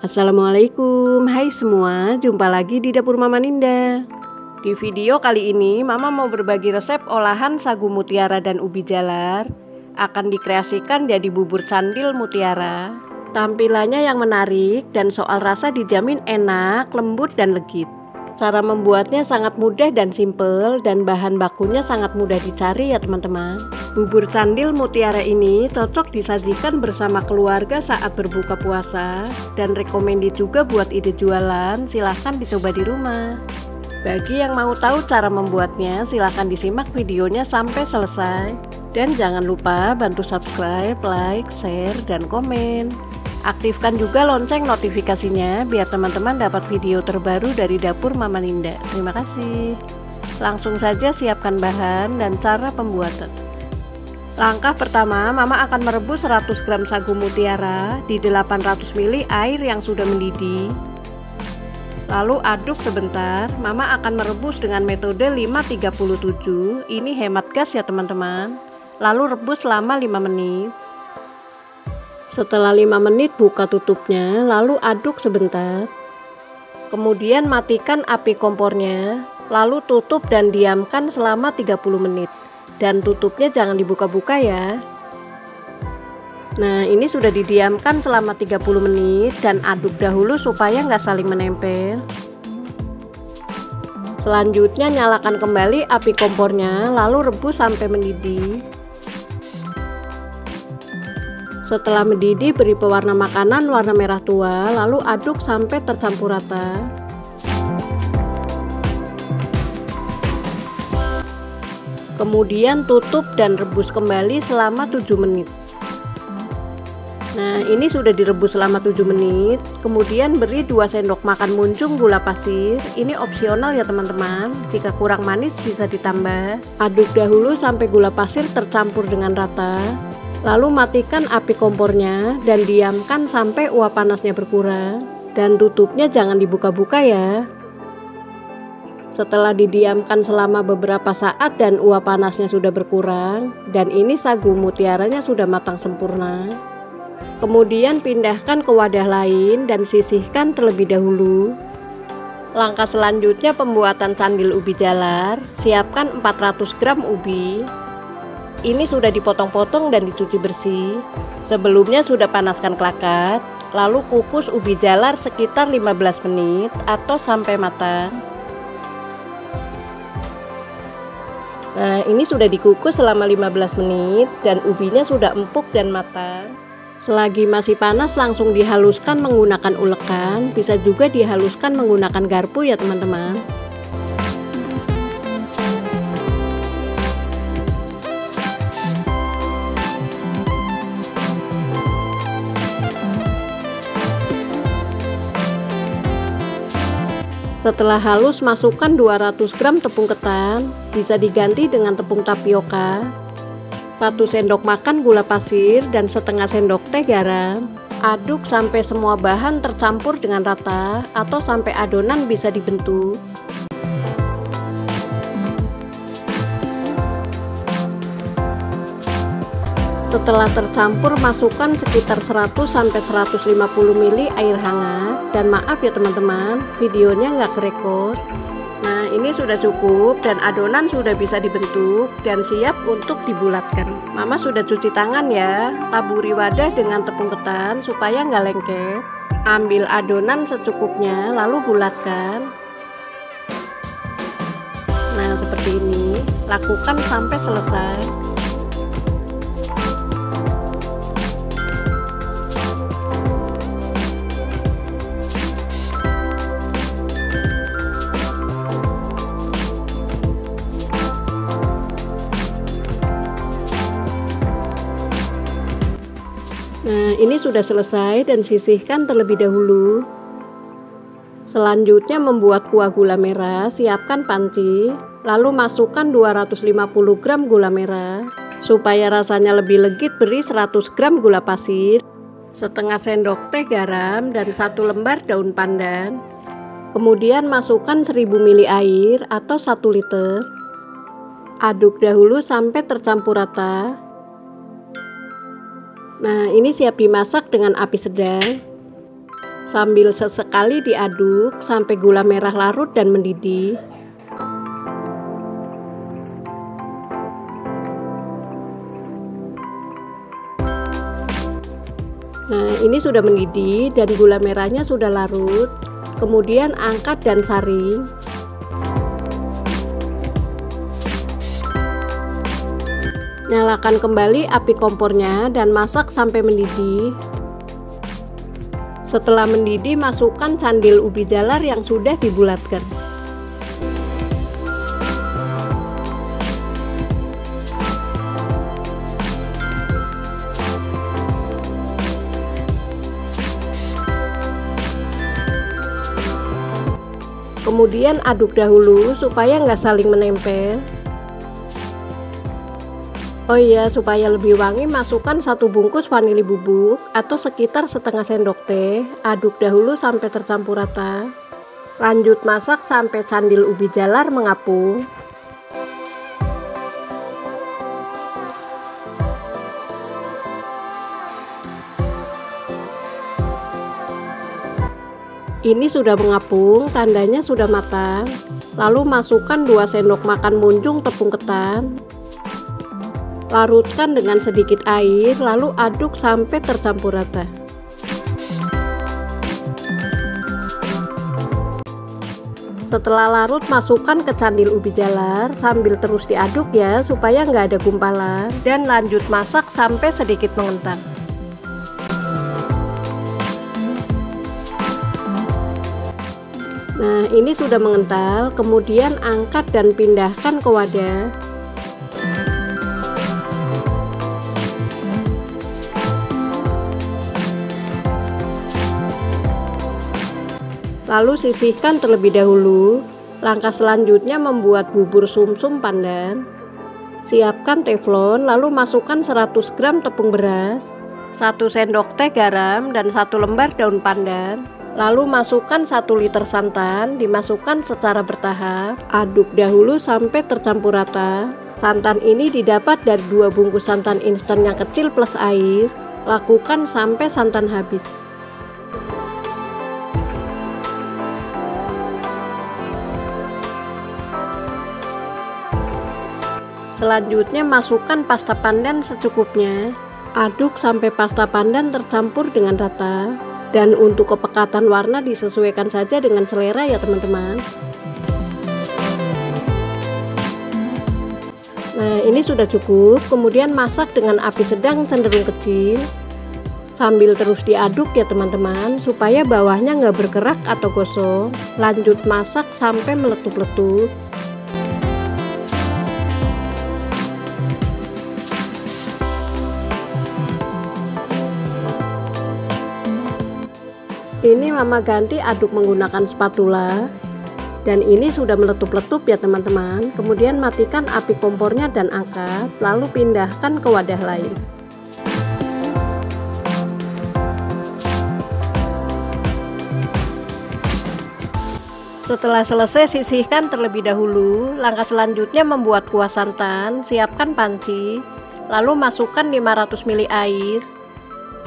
Assalamualaikum, hai semua, jumpa lagi di dapur Mama Ninda. Di video kali ini Mama mau berbagi resep olahan sagu mutiara dan ubi jalar. Akan dikreasikan jadi bubur candil mutiara. Tampilannya yang menarik dan soal rasa dijamin enak, lembut dan legit. Cara membuatnya sangat mudah dan simpel, dan bahan bakunya sangat mudah dicari ya teman-teman. Bubur candil mutiara ini cocok disajikan bersama keluarga saat berbuka puasa, dan recommended juga buat ide jualan. Silahkan dicoba di rumah. Bagi yang mau tahu cara membuatnya, silahkan disimak videonya sampai selesai. Dan jangan lupa bantu subscribe, like, share, dan komen. Aktifkan juga lonceng notifikasinya biar teman-teman dapat video terbaru dari dapur Mama Ninda. Terima kasih. Langsung saja siapkan bahan dan cara pembuatan. Langkah pertama, Mama akan merebus 100 gram sagu mutiara di 800 ml air yang sudah mendidih. Lalu aduk sebentar. Mama akan merebus dengan metode 5-37. Ini hemat gas ya teman-teman. Lalu rebus selama 5 menit. Setelah 5 menit buka tutupnya, lalu aduk sebentar. Kemudian matikan api kompornya, lalu tutup dan diamkan selama 30 menit. Dan tutupnya jangan dibuka-buka ya. Nah, ini sudah didiamkan selama 30 menit dan aduk dahulu supaya nggak saling menempel. Selanjutnya nyalakan kembali api kompornya, lalu rebus sampai mendidih. Setelah mendidih, beri pewarna makanan warna merah tua, lalu aduk sampai tercampur rata. Kemudian tutup dan rebus kembali selama 7 menit. Nah, ini sudah direbus selama 7 menit. Kemudian beri 2 sendok makan muncung gula pasir. Ini opsional ya teman-teman. Jika kurang manis bisa ditambah. Aduk dahulu sampai gula pasir tercampur dengan rata. Lalu matikan api kompornya dan diamkan sampai uap panasnya berkurang. Dan tutupnya jangan dibuka-buka ya. Setelah didiamkan selama beberapa saat dan uap panasnya sudah berkurang, dan ini sagu mutiaranya sudah matang sempurna. Kemudian pindahkan ke wadah lain dan sisihkan terlebih dahulu. Langkah selanjutnya pembuatan candil ubi jalar. Siapkan 400 gram ubi. Ini sudah dipotong-potong dan dicuci bersih. Sebelumnya sudah panaskan klakat, lalu kukus ubi jalar sekitar 15 menit atau sampai matang. Nah, ini sudah dikukus selama 15 menit dan ubinya sudah empuk dan matang. Selagi masih panas langsung dihaluskan menggunakan ulekan, bisa juga dihaluskan menggunakan garpu ya teman-teman. Setelah halus, masukkan 200 gram tepung ketan, bisa diganti dengan tepung tapioka, 1 sendok makan gula pasir, dan setengah sendok teh garam. Aduk sampai semua bahan tercampur dengan rata atau sampai adonan bisa dibentuk. Setelah tercampur, masukkan sekitar 100-150 ml air hangat. Dan maaf ya teman-teman, videonya nggak kerekord. Nah, ini sudah cukup dan adonan sudah bisa dibentuk dan siap untuk dibulatkan. Mama sudah cuci tangan ya. Taburi wadah dengan tepung ketan supaya nggak lengket. Ambil adonan secukupnya lalu bulatkan. Nah, seperti ini. Lakukan sampai selesai. Nah, ini sudah selesai dan sisihkan terlebih dahulu. Selanjutnya membuat kuah gula merah. Siapkan panci, lalu masukkan 250 gram gula merah. Supaya rasanya lebih legit, beri 100 gram gula pasir, setengah sendok teh garam, dan 1 lembar daun pandan. Kemudian masukkan 1000 ml air atau 1 liter. Aduk dahulu sampai tercampur rata. Nah, ini siap dimasak dengan api sedang. Sambil sesekali diaduk sampai gula merah larut dan mendidih. Nah, ini sudah mendidih dan gula merahnya sudah larut. Kemudian angkat dan saring. Nyalakan kembali api kompornya dan masak sampai mendidih. Setelah mendidih, masukkan candil ubi jalar yang sudah dibulatkan. Kemudian aduk dahulu supaya nggak saling menempel. Oh iya, supaya lebih wangi, masukkan 1 bungkus vanili bubuk atau sekitar setengah sendok teh. Aduk dahulu sampai tercampur rata. Lanjut masak sampai candil ubi jalar mengapung. Ini sudah mengapung, tandanya sudah matang. Lalu masukkan 2 sendok makan munjung tepung ketan. Larutkan dengan sedikit air, lalu aduk sampai tercampur rata. Setelah larut, masukkan ke candil ubi jalar sambil terus diaduk ya, supaya nggak ada gumpalan. Dan lanjut masak sampai sedikit mengental. Nah, ini sudah mengental, kemudian angkat dan pindahkan ke wadah. Lalu sisihkan terlebih dahulu. Langkah selanjutnya membuat bubur sumsum pandan. Siapkan teflon, lalu masukkan 100 gram tepung beras, 1 sendok teh garam, dan 1 lembar daun pandan. Lalu masukkan 1 liter santan, dimasukkan secara bertahap. Aduk dahulu sampai tercampur rata. Santan ini didapat dari 2 bungkus santan instan yang kecil plus air. Lakukan sampai santan habis. Selanjutnya masukkan pasta pandan secukupnya. Aduk sampai pasta pandan tercampur dengan rata. Dan untuk kepekatan warna disesuaikan saja dengan selera ya teman-teman. Nah, ini sudah cukup. Kemudian masak dengan api sedang cenderung kecil. Sambil terus diaduk ya teman-teman, supaya bawahnya nggak bergerak atau gosong. Lanjut masak sampai meletup-letup. Ini mama ganti aduk menggunakan spatula. Dan ini sudah meletup-letup ya teman-teman. Kemudian matikan api kompornya dan angkat, lalu pindahkan ke wadah lain. Setelah selesai, sisihkan terlebih dahulu. Langkah selanjutnya membuat kuah santan. Siapkan panci, lalu masukkan 500 ml air,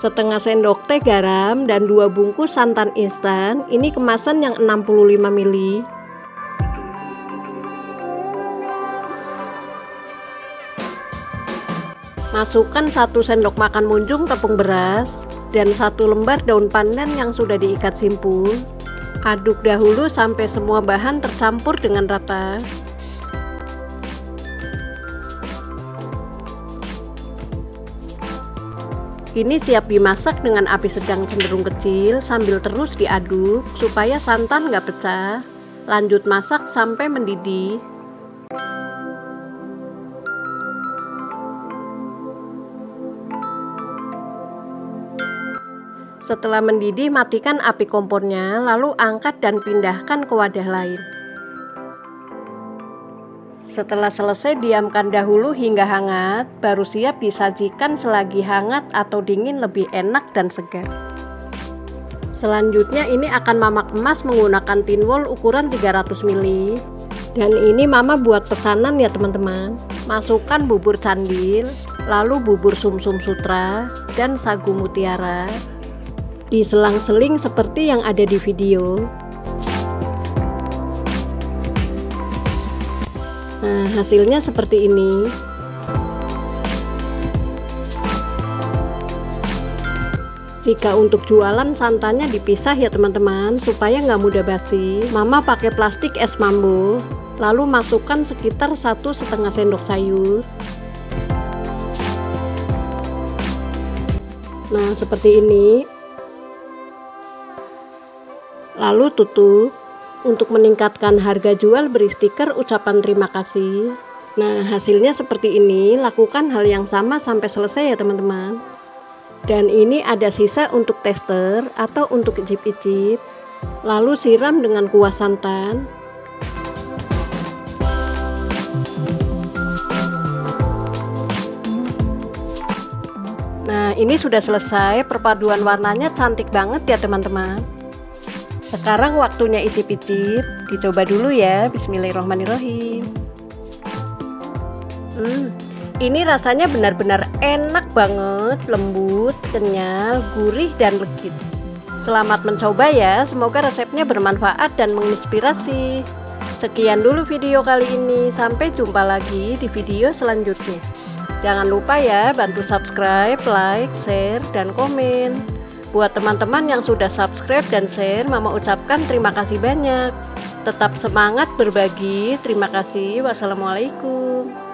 setengah sendok teh garam, dan 2 bungkus santan instan. Ini kemasan yang 65 ml. Masukkan 1 sendok makan munjung tepung beras dan 1 lembar daun pandan yang sudah diikat simpul. Aduk dahulu sampai semua bahan tercampur dengan rata. Ini siap dimasak dengan api sedang cenderung kecil sambil terus diaduk supaya santan nggak pecah. Lanjut masak sampai mendidih. Setelah mendidih, matikan api kompornya, lalu angkat dan pindahkan ke wadah lain. Setelah selesai, diamkan dahulu hingga hangat, baru siap disajikan selagi hangat atau dingin lebih enak dan segar. Selanjutnya ini akan mama kemas menggunakan tin wol ukuran 300 ml. Dan ini mama buat pesanan ya teman-teman. Masukkan bubur candil, lalu bubur sumsum sutra, dan sagu mutiara. diselang-seling seperti yang ada di video. Nah, hasilnya seperti ini. Jika untuk jualan, santannya dipisah ya teman-teman, supaya nggak mudah basi. Mama pakai plastik es mambo, lalu masukkan sekitar 1,5 sendok sayur. Nah, seperti ini. Lalu tutup. Untuk meningkatkan harga jual, beri stiker ucapan terima kasih. Nah, hasilnya seperti ini. Lakukan hal yang sama sampai selesai ya teman-teman. Dan ini ada sisa untuk tester atau untuk icip-icip. Lalu siram dengan kuah santan. Nah, ini sudah selesai. Perpaduan warnanya cantik banget ya teman-teman. Sekarang waktunya icip-icip. Dicoba dulu ya. Bismillahirrahmanirrahim. Ini rasanya benar-benar enak banget, lembut, kenyal, gurih, dan legit. Selamat mencoba ya, semoga resepnya bermanfaat dan menginspirasi. Sekian dulu video kali ini, sampai jumpa lagi di video selanjutnya. Jangan lupa ya, bantu subscribe, like, share, dan komen. Buat teman-teman yang sudah subscribe dan share, Mama ucapkan terima kasih banyak. Tetap semangat berbagi, terima kasih, wassalamualaikum.